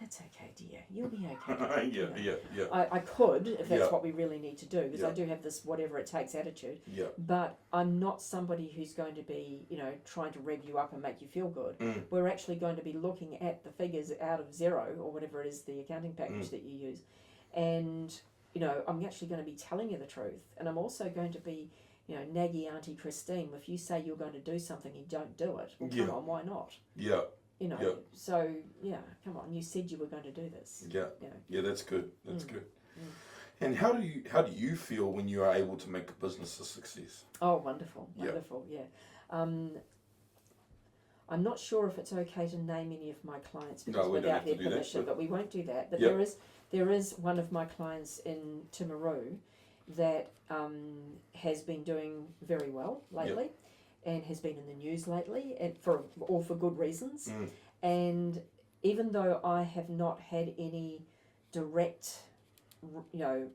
that's okay, dear. You'll be okay. I could, if that's what we really need to do, because I do have this whatever it takes attitude. But I'm not somebody who's going to be, you know, trying to rev you up and make you feel good. We're actually going to be looking at the figures out of Xero or whatever it is, the accounting package that you use. And, you know, I'm actually going to be telling you the truth. And I'm also going to be, you know, naggy Auntie Christine. If you say you're going to do something, you don't do it. Well, come on, why not? You know, so yeah, come on. You said you were going to do this. You know. That's good. That's good. And how do you feel when you are able to make a business a success? Oh, wonderful. I'm not sure if it's okay to name any of my clients because without their permission, but we won't do that. But there is one of my clients in Timaru that has been doing very well lately. And has been in the news lately, and for good reasons. And even though I have not had any direct, you know,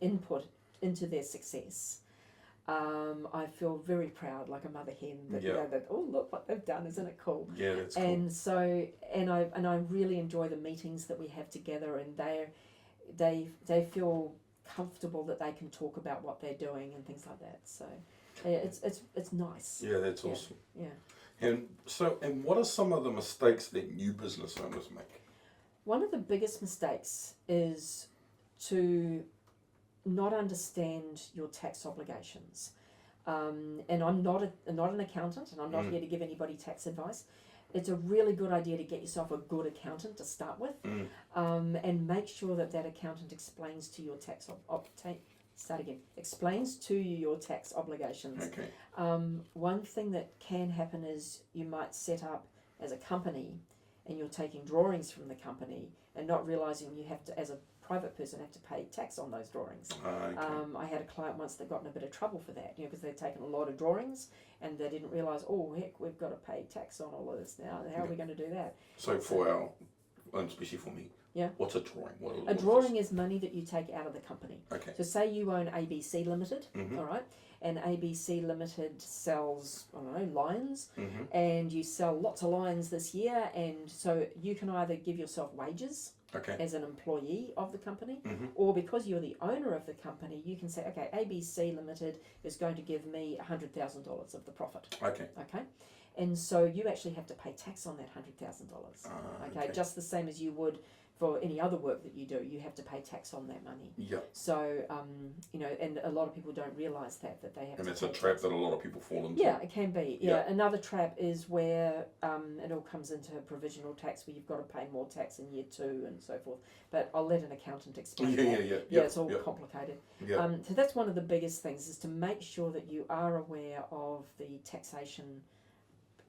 input into their success, I feel very proud, like a mother hen, that you know that look what they've done, isn't it cool? That's cool. And so, and I really enjoy the meetings that we have together, and they feel comfortable that they can talk about what they're doing and things like that. So. Yeah, it's nice. That's awesome. And what are some of the mistakes that new business owners make? One of the biggest mistakes is to not understand your tax obligations. And I'm not an accountant, and I'm not here to give anybody tax advice. It's a really good idea to get yourself a good accountant to start with, and make sure that accountant explains to your explains to you your tax obligations. One thing that can happen is you might set up as a company and you're taking drawings from the company and not realising you have to, as a private person, have to pay tax on those drawings. I had a client once that got in a bit of trouble for that, you know, because they'd taken a lot of drawings and they didn't realise, oh heck, we've got to pay tax on all of this now. How are we going to do that? So for our, especially for me, what's a drawing? A drawing is money that you take out of the company. So say you own ABC Limited, all right, and ABC Limited sells, I don't know, lions, and you sell lots of lions this year, and so you can either give yourself wages as an employee of the company, or because you're the owner of the company, you can say, okay, ABC Limited is going to give me $100,000 of the profit. And so you actually have to pay tax on that $100,000. Just the same as you would for any other work that you do, you have to pay tax on that money. So, you know, and a lot of people don't realise that they have to. And it's a trap that a lot of people fall into. It can be. Another trap is where it all comes into provisional tax, where you've got to pay more tax in year 2 and so forth. But I'll let an accountant explain that. It's all complicated. So that's one of the biggest things, is to make sure that you are aware of the taxation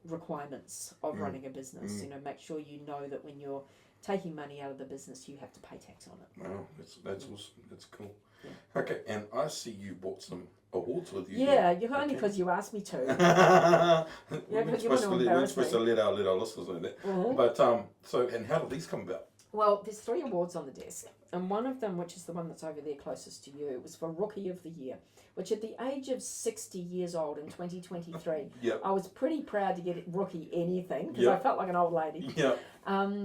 requirements of running a business. You know, make sure you know that when you're taking money out of the business, you have to pay tax on it. Wow, that's awesome. That's cool. Okay, and I see you bought some awards with you. You're only because you asked me to. We're supposed to let our listeners know that. But so, and how did these come about? Well, there's 3 awards on the desk, and one of them, which is the one that's over there closest to you, was for Rookie of the Year, which at the age of 60 years old in 2023, I was pretty proud to get Rookie anything, because I felt like an old lady.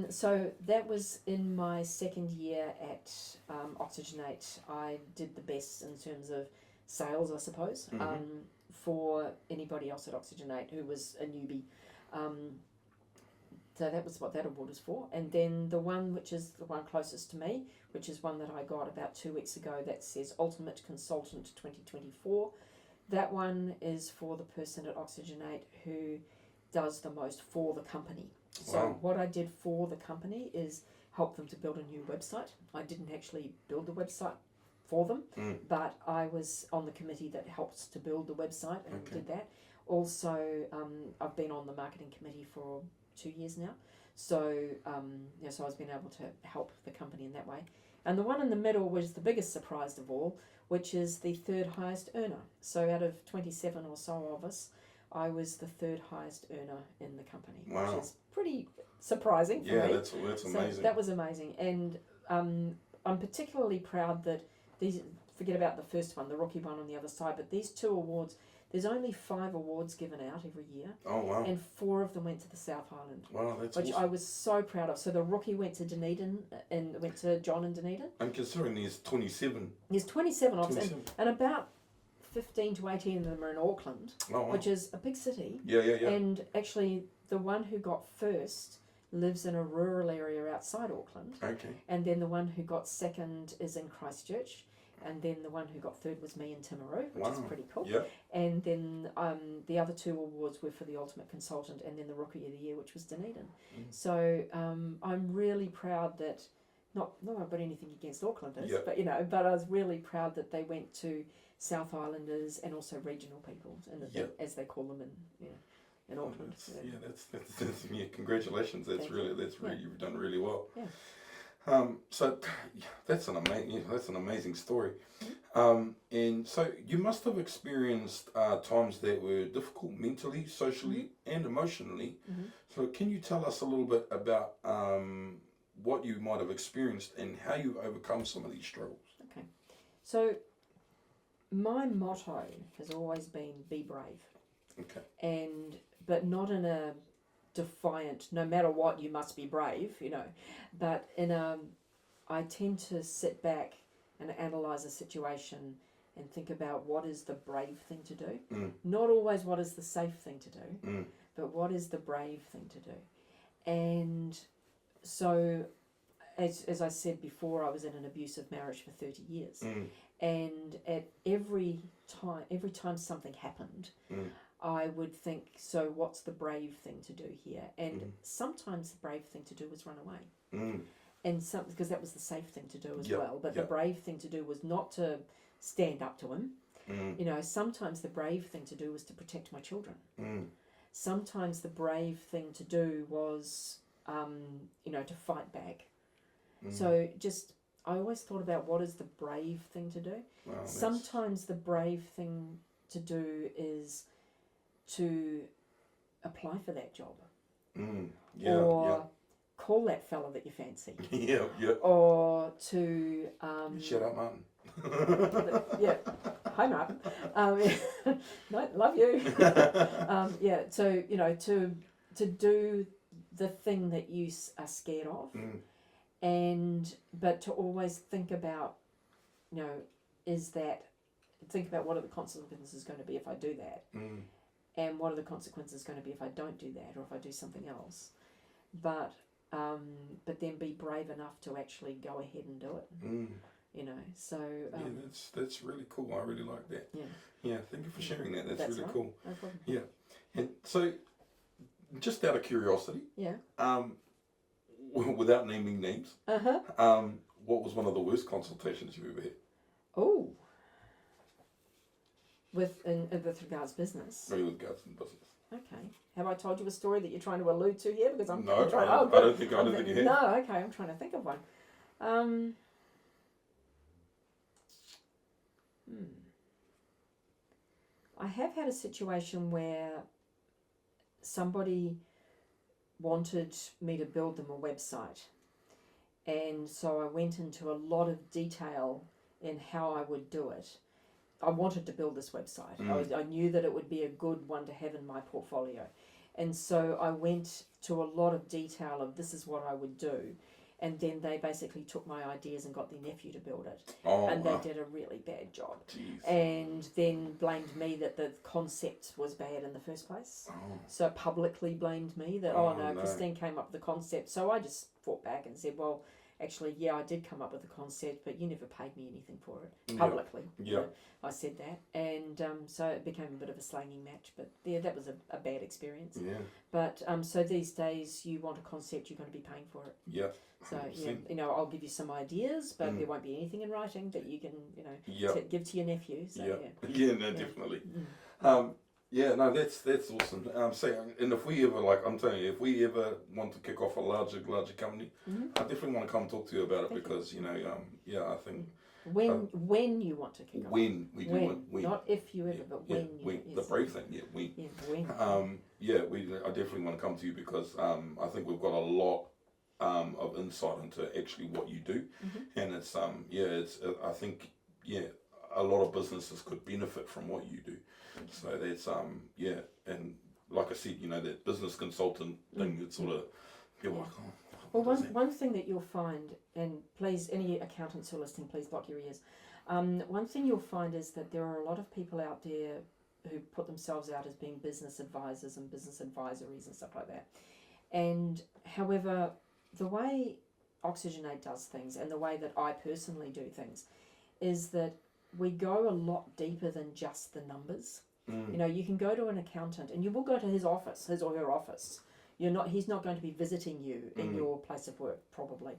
So that was in my second year at Oxygen8. I did the best in terms of sales, I suppose, for anybody else at Oxygen8 who was a newbie. So that was what that award is for. And then the one which is the one closest to me, which is one that I got about 2 weeks ago, that says Ultimate Consultant 2024. That one is for the person at Oxygen8 who does the most for the company. So Wow. what I did for the company is help them to build a new website. I didn't actually build the website for them, but I was on the committee that helped to build the website and did that. Also, I've been on the marketing committee for 2 years now, so so I've been able to help the company in that way. And the one in the middle was the biggest surprise of all, which is the third highest earner. So out of 27 or so of us, I was the third highest earner in the company, Wow. which is pretty surprising for me. Yeah, that's amazing. So that was amazing, and I'm particularly proud that these. Forget about the first one, the rookie one on the other side, but these 2 awards. There's only 5 awards given out every year. Oh, wow. And 4 of them went to the South Island. Wow, that's which awesome. I was so proud of. So the rookie went to Dunedin and went to John in Dunedin. And considering there's 27. There's 27 of them, 27. and about 15 to 18 of them are in Auckland, Oh, wow. which is a big city. Yeah. And actually, the one who got first lives in a rural area outside Auckland. Okay. And then the one who got second is in Christchurch. And then the one who got third was me in Timaru, which is pretty cool. Yeah. And then the other 2 awards were for the Ultimate Consultant and then the Rookie of the Year, which was Dunedin. So I'm really proud that, not that I've got anything against Aucklanders, but I was really proud that they went to South Islanders and also regional people, as they call them in Auckland. That's congratulations. That's really you've done really well. Yeah. So that's an amazing story. And so you must have experienced times that were difficult mentally, socially, and emotionally. So can you tell us a little bit about what you might have experienced and how you overcome some of these struggles? Okay. So my motto has always been be brave. Okay. But not in a defiant, no matter what, you must be brave, but I tend to sit back and analyse a situation and think about what is the brave thing to do. Not always what is the safe thing to do, but what is the brave thing to do. And so, as I said before, I was in an abusive marriage for 30 years. And at every time something happened, I would think, so what's the brave thing to do here? And sometimes the brave thing to do was run away. And because that was the safe thing to do as well. But the brave thing to do was not to stand up to him. Sometimes the brave thing to do was to protect my children. Sometimes the brave thing to do was, to fight back. So I always thought about what is the brave thing to do. Wow, sometimes the brave thing to do is to apply for that job. Or call that fella that you fancy. Or to... Shut up, Martin. Hi, Martin. No, love you. To do the thing that you are scared of. But to always think about, think about what are the consequences going to be if I do that. And what are the consequences going to be if I don't do that or if I do something else. But then be brave enough to actually go ahead and do it. So... that's really cool. I really like that. Yeah, thank you for sharing that. That's really right. cool. No problem. Yeah. And so, just out of curiosity, without naming names, what was one of the worst consultations you've ever had? Oh. With regards business? With regards to business. Okay. Have I told you a story that you're trying to allude to here? Because I'm No, trying. I don't think you have. No, okay. I'm trying to think of one. I have had a situation where somebody wanted me to build them a website, and so I went into a lot of detail in how I would do it. I wanted to build this website. I knew that it would be a good one to have in my portfolio. And so I went to a lot of detail of this is what I would do. And then they basically took my ideas and got their nephew to build it. They did a really bad job. Jeez. And then blamed me that the concept was bad in the first place. So publicly blamed me that, no, Christine came up with the concept. So I just fought back and said, well, actually, yeah, I did come up with the concept, but you never paid me anything for it publicly. Yeah. I said that, and so it became a bit of a slanging match. But yeah, that was a bad experience. Yeah. But so these days, you want a concept, you're going to be paying for it. Yeah. So yeah, I'll give you some ideas, but there won't be anything in writing that you can, give to your nephew. So, Definitely. Yeah, no, that's awesome. And if we ever, I'm telling you, if we ever want to kick off a larger company, I definitely want to come talk to you about it because I think when you want to kick off, when, not if you ever, but when. The brave thing, when. Yeah, when. I definitely want to come to you because I think we've got a lot of insight into actually what you do, and it's I think a lot of businesses could benefit from what you do. So that's and like I said, that business consultant thing, it's sort of people like, well, one thing that you'll find, and please, any accountants who are listening, please block your ears. One thing you'll find is that there are a lot of people out there who put themselves out as being business advisors and business advisories and stuff like that. And however, the way Oxygen8 does things and the way that I personally do things is that we go a lot deeper than just the numbers. You can go to an accountant and you will go to his office, his or her office. He's not going to be visiting you in your place of work probably.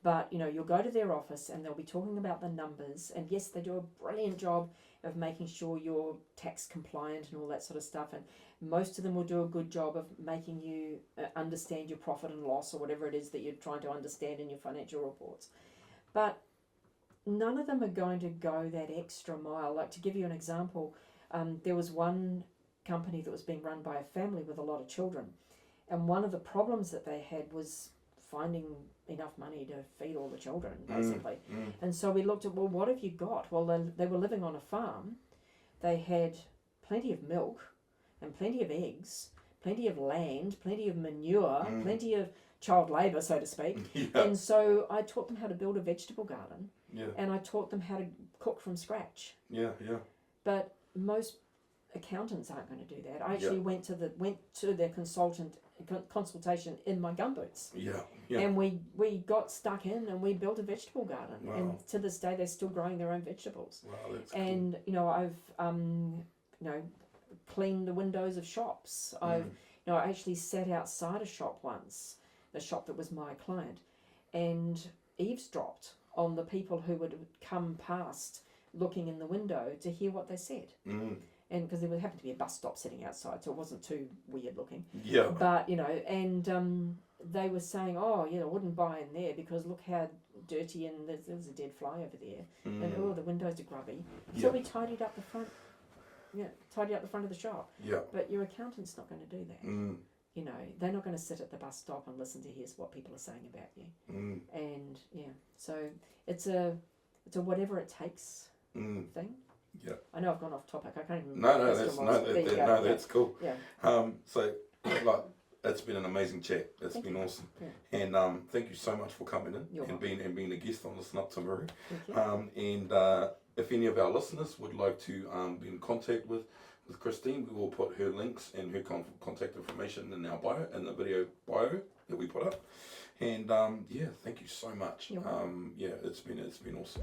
But, you'll go to their office and they'll be talking about the numbers. And yes, they do a brilliant job of making sure you're tax compliant and all that sort of stuff. And most of them will do a good job of making you understand your profit and loss or whatever it is that you're trying to understand in your financial reports. But none of them are going to go that extra mile. Like, to give you an example, there was one company that was being run by a family with a lot of children. And one of the problems that they had was finding enough money to feed all the children, basically. And so we looked at, well, what have you got? Well, they were living on a farm. They had plenty of milk and plenty of eggs, plenty of land, plenty of manure, plenty of child labour, so to speak. And so I taught them how to build a vegetable garden. And I taught them how to cook from scratch. But most accountants aren't going to do that. I actually went to their consultation in my gumboots. And we got stuck in and we built a vegetable garden. Wow. And to this day they're still growing their own vegetables. Wow, that's and cool. I've cleaned the windows of shops. I actually sat outside a shop once, a shop that was my client, and eavesdropped on the people who would come past looking in the window to hear what they said. And because there would happen to be a bus stop sitting outside, so it wasn't too weird looking. But, and they were saying, I wouldn't buy in there because look how dirty, and there was a dead fly over there. And, the windows are grubby. So we tidied up the front. Tidy up the front of the shop. But your accountant's not going to do that. They're not going to sit at the bus stop and listen to hear what people are saying about you. And so it's a whatever it takes thing. I know I've gone off topic. I can't even remember. That's cool. So it's been an amazing chat. It's been awesome. And thank you so much for coming in and being a guest on Listen Up to Marie. And if any of our listeners would like to be in contact with Christine, we will put her links and her contact information in our bio, in the video bio that we put up. And thank you so much. It's been awesome.